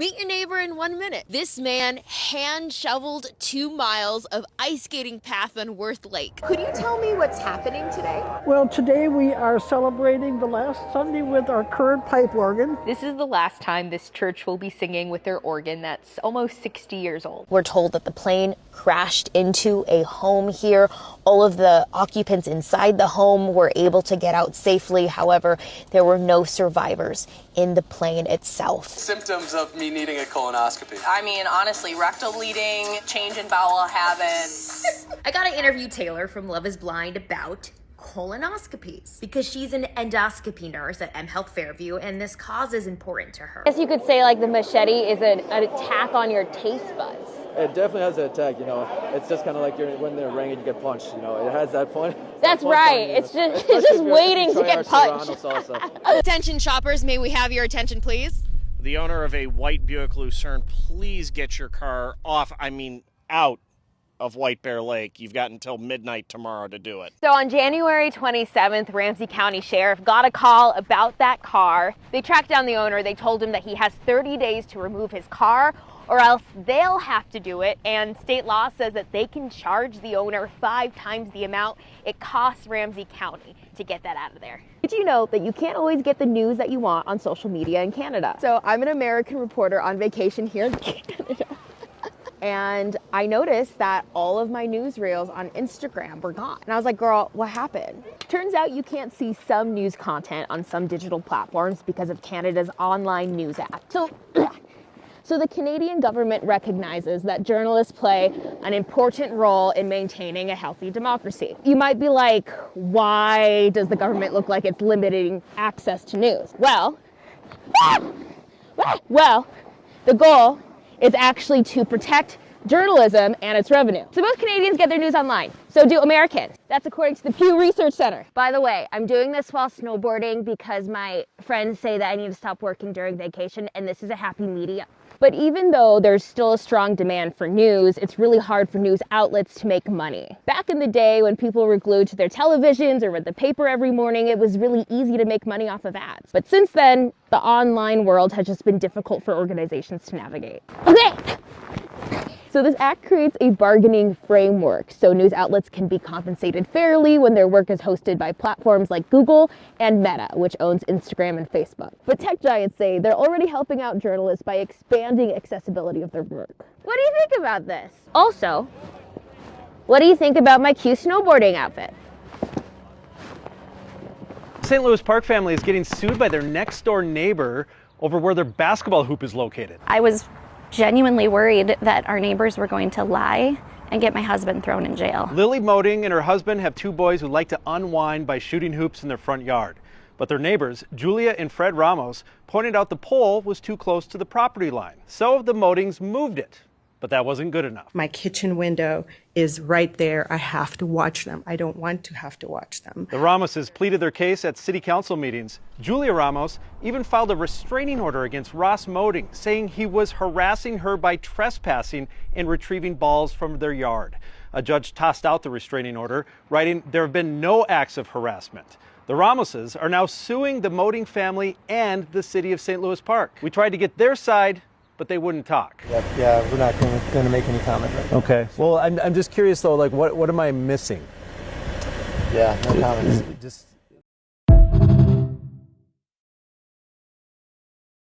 Meet your neighbor in 1 minute. This man hand shoveled 2 miles of ice skating path on Worth Lake. Could you tell me what's happening today? Well, today we are celebrating the last Sunday with our current pipe organ. This is the last time this church will be singing with their organ that's almost 60 years old. We're told that the plane crashed into a home here. All of the occupants inside the home were able to get out safely. However, there were no survivors in the plane itself. Symptoms of me needing a colonoscopy. I mean, honestly, rectal bleeding, change in bowel habits. I got to interview Taylor from Love is Blind about colonoscopies because she's an endoscopy nurse at mHealth Fairview and this cause is important to her. I guess you could say like the machete is an attack on your taste buds. It definitely has an attack, you know. It's just kind of like when they're ringing, you get punched, you know. It has that point. That's right. It's just waiting to get punched. Attention shoppers, may we have your attention please? The owner of a white Buick Lucerne, please get your car out of White Bear Lake. You've got until midnight tomorrow to do it. So on January 27th, Ramsey County Sheriff got a call about that car. They tracked down the owner. They told him that he has 30 days to remove his car or else they'll have to do it. And state law says that they can charge the owner 5 times the amount it costs Ramsey County to get that out of there. Did you know that you can't always get the news that you want on social media in Canada? So I'm an American reporter on vacation here in Canada. And I noticed that all of my newsreels on Instagram were gone. And I was like, girl, what happened? Turns out you can't see some news content on some digital platforms because of Canada's Online News Act. So the Canadian government recognizes that journalists play an important role in maintaining a healthy democracy. You might be like, why does the government look like it's limiting access to news? Well, the goal is actually to protect journalism and its revenue. So most Canadians get their news online. So do Americans. That's according to the Pew Research Center. By the way, I'm doing this while snowboarding because my friends say that I need to stop working during vacation, and this is a happy medium. But even though there's still a strong demand for news, it's really hard for news outlets to make money. Back in the day when people were glued to their televisions or read the paper every morning, it was really easy to make money off of ads. But since then, the online world has just been difficult for organizations to navigate. Okay. So this act creates a bargaining framework so news outlets can be compensated fairly when their work is hosted by platforms like Google and Meta, which owns Instagram and Facebook. But tech giants say they're already helping out journalists by expanding accessibility of their work. What do you think about this? Also, what do you think about my cute snowboarding outfit? St. Louis Park family is getting sued by their next door neighbor over where their basketball hoop is located. I was genuinely worried that our neighbors were going to lie and get my husband thrown in jail. Lily Moding and her husband have 2 boys who like to unwind by shooting hoops in their front yard. But their neighbors, Julia and Fred Ramos, pointed out the pole was too close to the property line. So the Modings moved it. But that wasn't good enough. My kitchen window is right there. I have to watch them. I don't want to have to watch them. The Ramoses pleaded their case at city council meetings. Julia Ramos even filed a restraining order against Ross Moding, saying he was harassing her by trespassing and retrieving balls from their yard. A judge tossed out the restraining order, writing, "There have been no acts of harassment." The Ramoses are now suing the Moding family and the city of St. Louis Park. We tried to get their side, but they wouldn't talk. Yeah, we're not going to make any comment right now. Okay. Well, I'm just curious though, like what am I missing? Yeah, no comments. Just